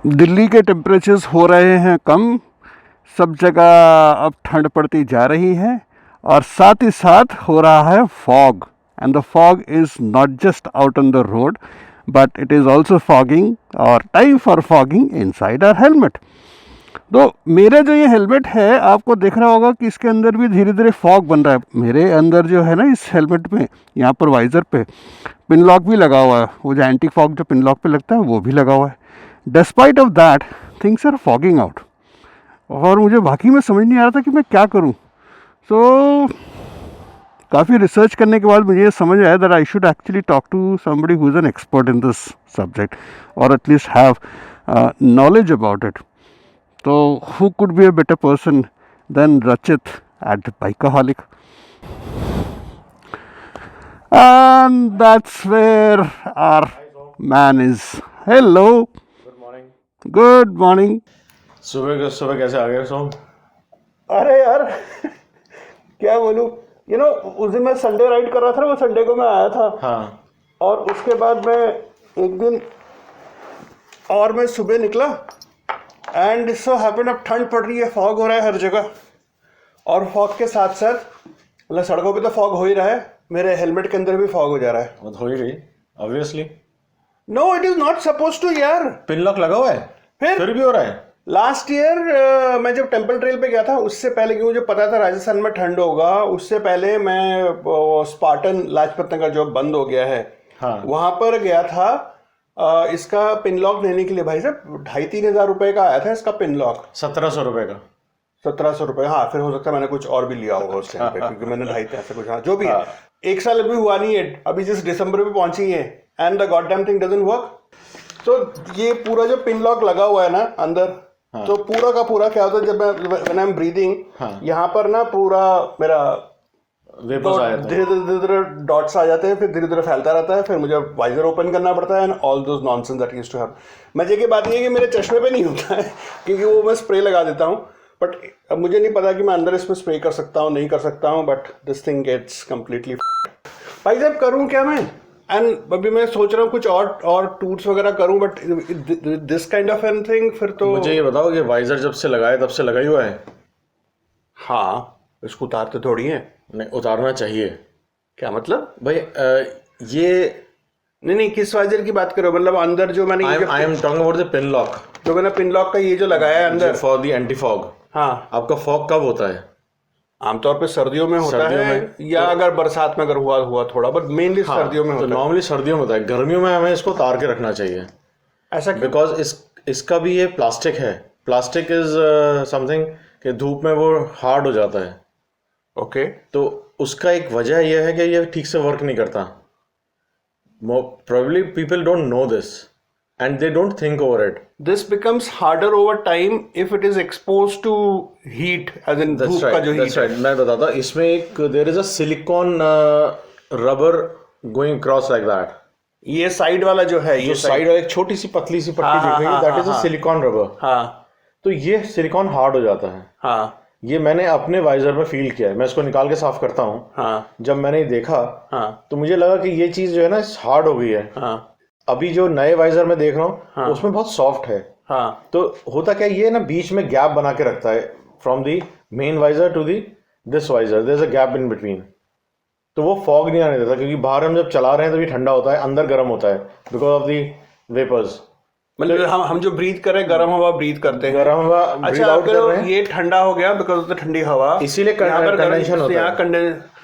दिल्ली के टेम्परेचर्स हो रहे हैं कम, सब जगह अब ठंड पड़ती जा रही है और साथ ही साथ हो रहा है fog, and the fog is not just out on the road but it is also fogging और time for fogging inside our helmet. तो मेरा जो ये हेलमेट है, आपको देख रहा होगा कि इसके अंदर भी धीरे धीरे फॉग बन रहा है। मेरे अंदर जो है ना, इस हेलमेट में यहाँ पर वाइज़र पे पिनलॉक भी लगा हुआ है, वो जो एंटी फॉग जो पिनलॉक पे लगता है वो भी लगा हुआ है। Despite of that things are fogging out, और मुझे बाकी में समझ नहीं आ रहा था कि मैं क्या करूं। सो काफ़ी रिसर्च करने के बाद मुझे ये समझ आया that I should actually talk to somebody who is an expert in this subject और at least have knowledge about it. तो who could be a better person than Rachitt at the Bikeaholic? And that's where our man is. Hello. Good morning. Good morning. सुबह सुबह कैसे आ गए सोम? अरे यार क्या बोलूँ, उस दिन मैं संडे राइड कर रहा था, वो संडे को मैं आया था। हाँ। और उसके बाद मैं एक दिन और मैं सुबह निकला एंड सो हैपन, अब ठंड पड़ रही है, फॉग हो रहा है हर जगह, और फॉग के साथ साथ मतलब सड़कों पे तो फॉग हो ही रहा है, मेरे हेलमेट के अंदर भी फॉग हो जा रहा है। वो हो ही रही obviously. No, it is not suppose to यार। पिनलॉक लगा हुआ है फिर भी हो रहा है। लास्ट ईयर मैं जब टेम्पल ट्रेल पे गया था, उससे पहले, क्योंकि मुझे पता था राजस्थान में ठंड होगा, उससे पहले मैं स्पार्टन लाजपत नगर जो बंद हो गया है, हाँ। वहां पर गया था इसका पिनलॉक लेने के लिए। भाई साहब 2,500-3 हज़ार रुपए का आया था इसका पिनलॉक। 1700 रुपए का। 1700 रुपए, हाँ। फिर हो सकता है मैंने कुछ और भी लिया होगा उस टाइम पे, क्योंकि मैंने 2,500 ऐसा कुछ, हाँ जो भी है। एक साल अभी हुआ नहीं है, अभी जिस दिसंबर में पहुंची है, and the god damn thing doesn't work. तो ये पूरा जो पिनलॉक लगा हुआ है ना अंदर, तो पूरा का पूरा क्या होता है, जब मैं व्हेन आई एम ब्रीदिंग, यहाँ पर ना पूरा मेरा धीरे धीरे डॉट्स आ जाते हैं, फिर धीरे धीरे फैलता रहता है, फिर मुझे वाइजर ओपन करना पड़ता है and all those nonsense that used to have. मजे की बात ये है कि मेरे चश्मे पे नहीं होता है, क्योंकि वो मैं स्प्रे लगा देता हूँ, बट अब मुझे नहीं पता कि मैं अंदर इसमें स्प्रे कर सकता हूँ नहीं कर सकता हूँ, but this thing gets completely. भाई साहब करूँ क्या मैं? एंड अभी मैं सोच रहा हूँ कुछ और टूर्स वगैरह करूँ, but this kind of an thing. फिर तो मुझे ये बताओ कि वाइजर जब से लगाए तब से लगा ही हुआ है? हाँ, इसको उतारते थोड़ी है। नहीं, उतारना चाहिए। क्या मतलब भाई ये नहीं, किस वाइजर की बात करो? मतलब अंदर जो मैंने I am talking about the pinlock, जो मैंने पिनलॉक का ये जो लगाया है अंदर फॉर द एंटी फॉग। हाँ, आपका फॉग कब होता है? आमतौर पे सर्दियों में होता है, या अगर बरसात में अगर हुआ थोड़ा, बट मेनली सर्दियों में होता है। नॉर्मली सर्दियों में होता है, गर्मियों में हमें इसको उतार के रखना चाहिए। ऐसा क्यों? बिकॉज इसका भी ये प्लास्टिक है। प्लास्टिक इज समथिंग कि धूप में वो हार्ड हो जाता है। ओके। तो उसका एक वजह यह है कि ये ठीक से वर्क नहीं करता। Probably people don't know this and they don't think over it. This becomes harder over time if it is exposed to heat, as in धूप का जो heat। That's right. मैं बताता हूँ, इसमें एक there is a silicone rubber going across like that. ये side वाला जो है, ये साइड वाला एक छोटी सी पतली सी पट्टी दिख रही है, that is a silicone rubber. हाँ। तो ये सिलिकॉन हार्ड हो जाता है। हाँ। ये मैंने अपने वाइजर में फील किया है। मैं इसको निकाल के साफ करता हूँ। हाँ। जब मैंने देखा, हाँ, तो मुझे लगा कि ये चीज जो है ना हार्ड हो गई है। हाँ। अभी जो नए वाइजर में देख रहा हूँ, हाँ, उसमें बहुत सॉफ्ट है। हाँ। तो होता क्या, ये ना बीच में गैप बना के रखता है from the main visor to the this visor, there is a gap in between. तो वो फॉग नहीं आने देता, क्योंकि बाहर हम जब चला रहे हैं तो ये ठंडा होता है, अंदर गर्म होता है बिकॉज ऑफ दी वेपर्स। मतलब हम जो ब्रीथ कर रहे हैं, गर्म हवा ब्रीथ करते हैं, गर्म हवा ब्रीथ आउट कर रहे हैं। ये ठंडा हो गया बिकॉज ऑफ द ठंडी हवा, इसीलिए कंडेंसेशन होता है।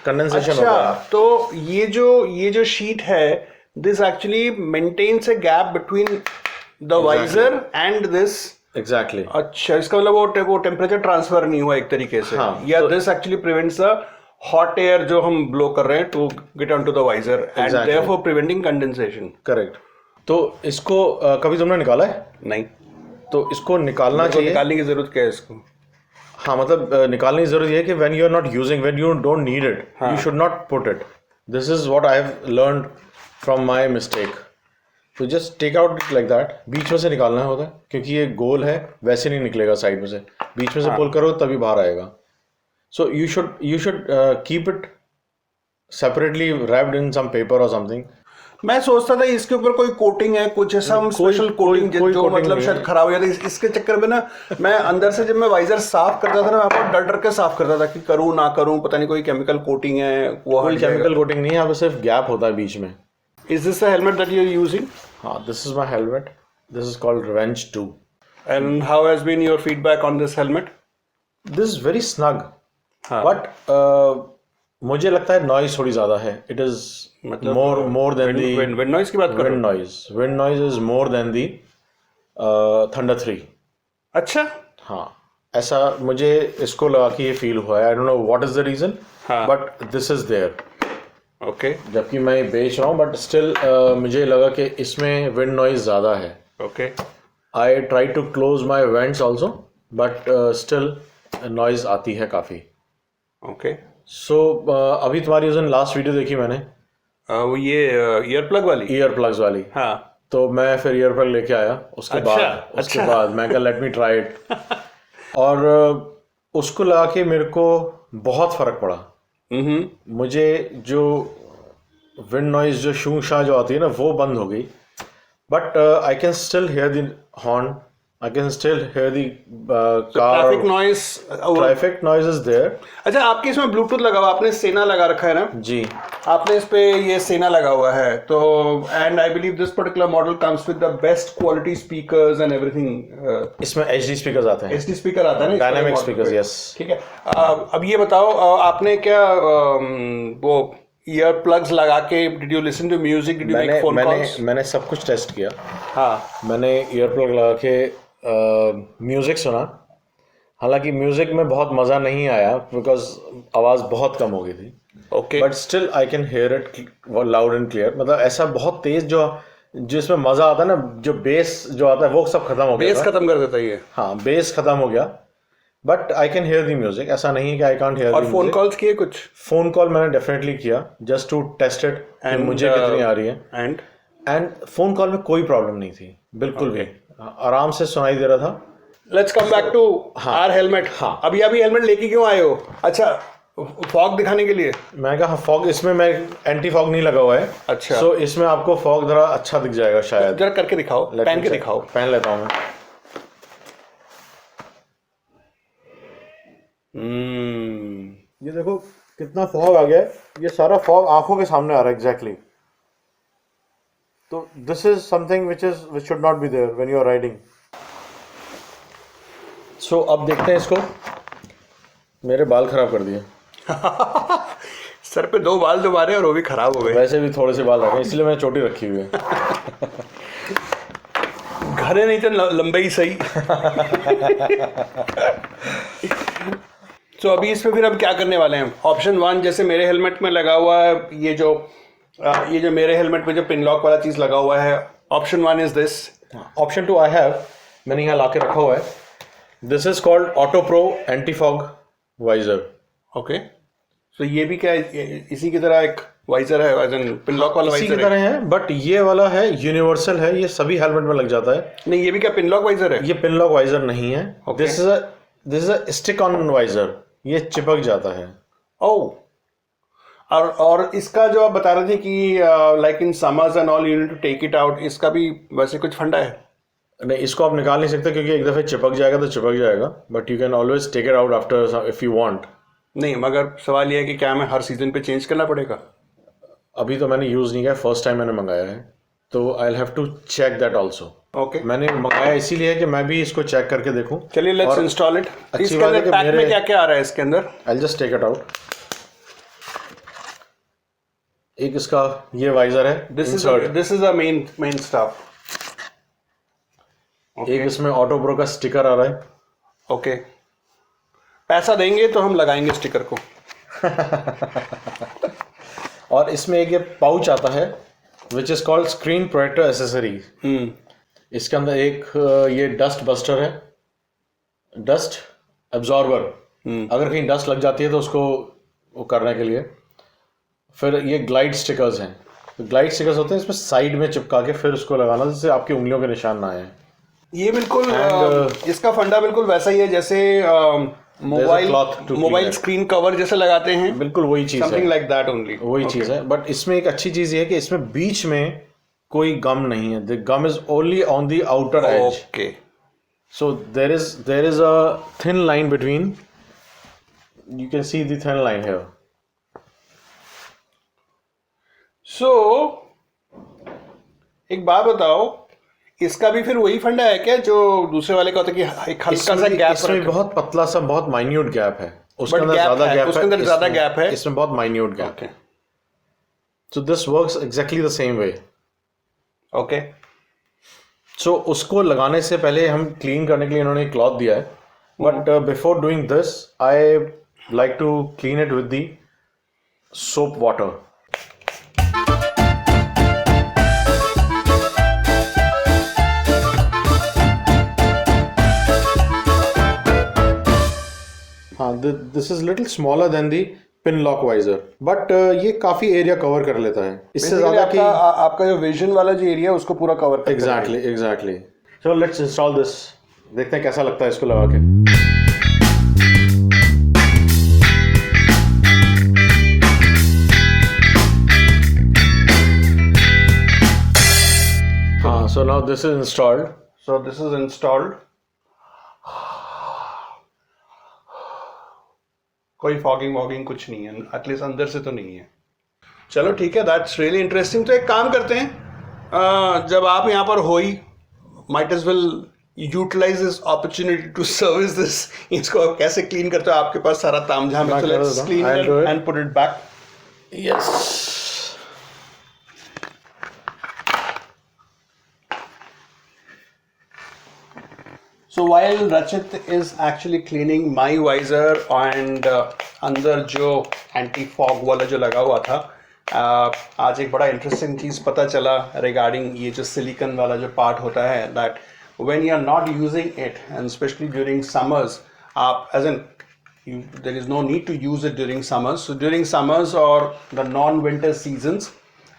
कंडेंसेशन होता है। तो ये जो शीट है, this actually maintains a gap between the visor and this. Exactly. अच्छा, इसका मतलब वो टेम्परेचर ट्रांसफर नहीं हुआ एक तरीके से। हाँ, yeah this actually prevents the hot air जो हम ब्लो कर रहे हैं to get on to the visor, and therefore preventing condensation. Correct. तो इसको कभी तुमने निकाला है? नहीं। तो इसको निकालना चाहिए। निकालने की जरूरत क्या है इसको? हाँ, मतलब निकालने की जरूरत है कि when you are not using, when you don't need it, you should not put it. This is what I have learned from my mistake. तो just take out like that. बीच में से निकालना होता है, क्योंकि ये गोल है, वैसे नहीं निकलेगा साइड में से। बीच में से पुल करो तभी बाहर आएगा। So you should keep it separately wrapped in some paper और समथिंग। मैं सोचता था इसके ऊपर कोई कोटिंग है, कुछ ऐसा हम स्पेशल कोटिंग जो मतलब शायद खराब हो जाती है। इसके चक्कर में ना मैं अंदर से जब मैं वाइजर साफ करता था ना, मैं आपको डर डर के साफ करता था कि करूँ ना करूँ, पता नहीं कोई केमिकल कोटिंग है वो। कोई केमिकल कोटिंग नहीं है, यहाँ पे सिर्फ गैप होता है बीच में। Is this the helmet that you are using? हाँ, this is my helmet, this is called revenge 2। And how has been your feedback on this helmet? This is very snug, but मुझे लगता है noise थोड़ी ज्यादा है। It is मतलब more than दी wind noise की बात कर रहे हो? Wind noise is more than the thunder 3। अच्छा, हाँ, ऐसा मुझे इसको लगा कि ये फील हुआ है। I don't know what is the reason, but this is there. Okay, जबकि मैं बेच रहा हूँ, बट स्टिल मुझे लगा कि इसमें विंड नॉइज ज़्यादा है। Okay, I try to close my vents also, but still noise आती है काफ़ी। ओके। सो अभी तुम्हारी उस दिन लास्ट वीडियो देखी मैंने, वो ये ईयर प्लग वाली? ईयर प्लग्स वाली। हाँ, तो मैं फिर ईयर प्लग लेके आया उसके बाद मैं कहा लेट मी ट्राई इट। और उसको लगा के मेरे को बहुत फर्क पड़ा। मुझे जो विंड नॉइज जो शू शा जो आती है ना, वो बंद हो गई। But I can still hear the horn, I can still hear the car. Traffic noise is there. अच्छा, आपके इसमें ब्लूटूथ लगा हुआ, आपने सेना लगा रखा है ना? जी, आपने इस पे ये सेना लगा हुआ है तो, and I believe this particular model comes with the best quality speakers and everything. इसमें एचडी स्पीकर्स आते हैं। एचडी स्पीकर आता है ना, डायनामिक स्पीकर्स, यस। ठीक है। अब ये बताओ, आपने क्या वो ईयर प्लग्स लगा के did you listen to music, did you make phone calls? मैंने सब कुछ टेस्ट किया। हाँ, मैंने ईयर प्लग लगा के म्यूजिक सुना। हालांकि म्यूजिक में बहुत मज़ा नहीं आया बिकॉज आवाज़ बहुत कम हो गई थी। Okay, but still I can here it loud and clear. मतलब ऐसा बहुत तेज जो जिसमें मज़ा आता है ना, जो बेस जो आता है वो सब खत्म हो गया। बेस खत्म कर देता है ये। हाँ, बेस खत्म हो गया, but I can here the music. ऐसा नहीं कि आई कांट हेयर। और फोन कॉल्स किए कुछ? फोन कॉल मैंने डेफिनेटली किया, जस्ट टू टेस्ट इट कि मुझे कितनी आ रही है। एंड फोन कॉल में कोई प्रॉब्लम नहीं थी, बिल्कुल भी आराम से सुनाई दे रहा था। Let's come back to our helmet. हाँ, अभी हेलमेट लेके क्यों आए हो? अच्छा, फॉग दिखाने के लिए? मैं कहा फॉग, इसमें मैं एंटी फॉग नहीं लगा हुआ है। अच्छा, सो इसमें आपको फॉग जरा अच्छा दिख जाएगा शायद। जरा करके दिखाओ, पहन के दिखाओ। पहन लेता हूँ मैं। ये देखो कितना फॉग आ गया है। ये सारा फॉग आंखों के सामने आ रहा है एग्जैक्टली। तो this is something which should not be there when you are riding. So अब देखते हैं इसको। मेरे बाल खराब कर दिए। सर पे 2 बाल दोबारे और वो भी खराब हो गए। वैसे भी थोड़े से बाल रखे, इसलिए मैंने चोटी रखी हुई है। घने नहीं तो लंबे ही सही। तो अभी इसमें फिर हम क्या करने वाले हैं? ऑप्शन 1 जैसे मेरे हेलमेट में लगा हुआ है, ये जो मेरे हेलमेट में जो पिनलॉक वाला चीज लगा हुआ है, option 1 is this. Option 2 I have, मैंने यहाँ लाके रखा हुआ है। This is called auto pro anti fog visor. Okay, तो ये भी क्या इसी की तरह एक वाइजर है, पिनलॉक वाला वाइजर इसी की तरह है, बट ये वाला है यूनिवर्सल है, ये सभी हेलमेट में लग जाता है। नहीं, ये भी क्या पिनलॉक वाइजर है? ये पिनलॉक वाइजर नहीं है। This is a stick on visor, ये चिपक जाता है। ओह, और इसका जो आप बता रहे थे कि like in summers and all you need to take it out, इसका भी वैसे कुछ फंडा है? नहीं, इसको आप निकाल नहीं सकते क्योंकि एक दफे चिपक जाएगा तो चिपक जाएगा, but you can always take it out after if you want. नहीं, मगर सवाल ये है कि क्या हमें हर सीजन पे चेंज करना पड़ेगा? अभी तो मैंने यूज़ नहीं किया, फर्स्ट टाइम मैंने मंगाया है, तो I will have to check that also. Okay, मैंने मंगाया इसीलिए कि मैं भी इसको चेक करके देखूं। चलिए लेट्स इंस्टॉल इट। अच्छी बात है कि पैक में क्या क्या आ रहा है इसके अंदर? I will just take it out. एक इसका ये वाइजर है, this is the main stuff. एक इसमें ऑटो प्रो का स्टिकर आ रहा है। ओके, पैसा देंगे तो हम लगाएंगे स्टिकर को। और इसमें एक ये पाउच आता है which is called screen protector accessory. इसके अंदर एक ये डस्ट बस्टर है, डस्ट एब्जॉर्बर। अगर कहीं डस्ट लग जाती है तो उसको वो करने के लिए। फिर ये ग्लाइड स्टिकर्स हैं। तो ग्लाइड स्टिकर्स होते हैं इसमें साइड में चिपका के फिर उसको लगाना, जिससे आपकी उंगलियों के निशान ना आए। ये बिल्कुल इसका फंडा बिल्कुल वैसा ही है जैसे मोबाइल स्क्रीन कवर जैसे लगाते हैं, बिल्कुल वही चीज समथिंग लाइक दैट ओनली, वही चीज है. बट इसमें एक अच्छी चीज ये है कि इसमें बीच में कोई गम नहीं है. The gum is only on the outer edge. Okay. So there is a thin line between. You can see the thin line here. So एक बात बताओ, इसका भी फिर वही फंडा है क्या जो दूसरे वाले का होता है कि एक हल्का सा गैप? इसमें बहुत पतला सा, बहुत माइन्यूट गैप है. उसके अंदर ज्यादा गैप है, इसमें बहुत माइन्यूट गैप है. So this works exactly the same way. Okay. So उसको लगाने से पहले हम क्लीन करने के लिए इन्होंने एक क्लॉथ दिया है. But before doing this I like to clean it with the soap water. हाँ, this is little smaller than the pinlock visor, but ये काफी एरिया कवर कर लेता है. इससे ज्यादा कि आपका जो विजन वाला जो एरिया है उसको पूरा कवर करता है. एग्जैक्टली. चलो लेट्स इंस्टॉल दिस, देखते हैं कैसा लगता है इसको लगा के. हाँ, so now this is installed. कोई फॉगिंग कुछ नहीं है, एटलीस्ट अंदर से तो नहीं है. चलो ठीक है, दैट्स रियली इंटरेस्टिंग. तो एक काम करते हैं, जब आप यहाँ पर हो ही, might as well utilise this opportunity to service this. इसको आप कैसे क्लीन करते हो, आपके पास सारा तामझाम है, तो let's clean it and put it back. Yes. So while Rachitt is actually cleaning my visor and अंदर जो एंटी फॉग वाला जो लगा हुआ था, आज एक बड़ा इंटरेस्टिंग चीज़ पता चला रिगार्डिंग ये जो सिलिकॉन वाला जो पार्ट होता है, that when you are not using it and specially during summers, आप as an there is no need to use it during summers. So during summers or the non-winter seasons,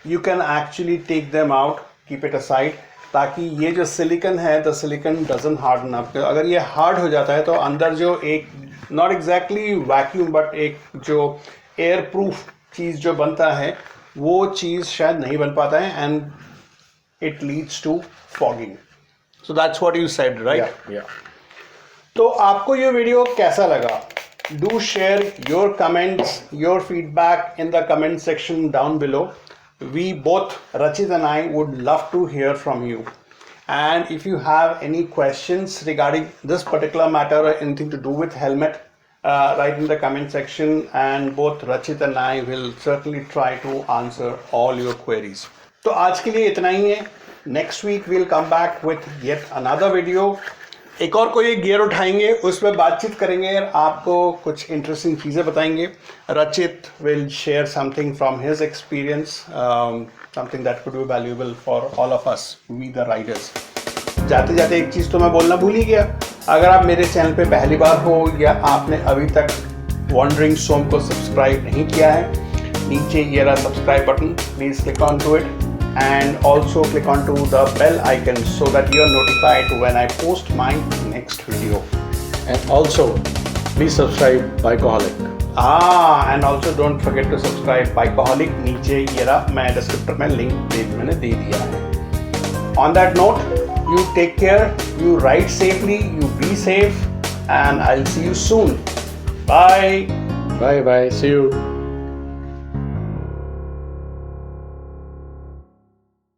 you can actually take them out, keep it aside, ताकि ये जो silicon है, the silicon doesn't harden up. अगर ये hard हो जाता है तो अंदर जो एक नॉट एग्जैक्टली वैक्यूम बट एक जो एयर प्रूफ चीज़ जो बनता है, वो चीज़ शायद नहीं बन पाता है and it leads to fogging. So that's what you said, right? तो आपको ये वीडियो कैसा लगा? Do share your comments, your feedback in the comment section down below. We both, Rachitt and I, would love to hear from you. And if you have any questions regarding this particular matter or anything to do with helmet, write in the comment section, and both Rachitt and I will certainly try to answer all your queries. तो आज के लिए इतना ही है. Next week we'll come back with yet another video. एक और कोई gear उठाएंगे, उसमें बातचीत करेंगे, आपको कुछ इंटरेस्टिंग चीज़ें बताएंगे. Rachit will share something from his experience, something that could be valuable for all of us, we the riders. जाते जाते एक चीज़ तो मैं बोलना भूल ही गया. अगर आप मेरे चैनल पे पहली बार हो या आपने अभी तक वॉन्डरिंग सोम को सब्सक्राइब नहीं किया है, नीचे ये रहा subscribe button, please click on to it. And also click onto the bell icon so that you are notified when I post my next video. And also please subscribe Bikeaholic. And also don't forget to subscribe Bikeaholic. नीचे ये रहा, मैं descriptor में link मैंने दे दिया है. On that note, you take care, you ride safely, you be safe, and I'll see you soon. Bye. Bye. See you.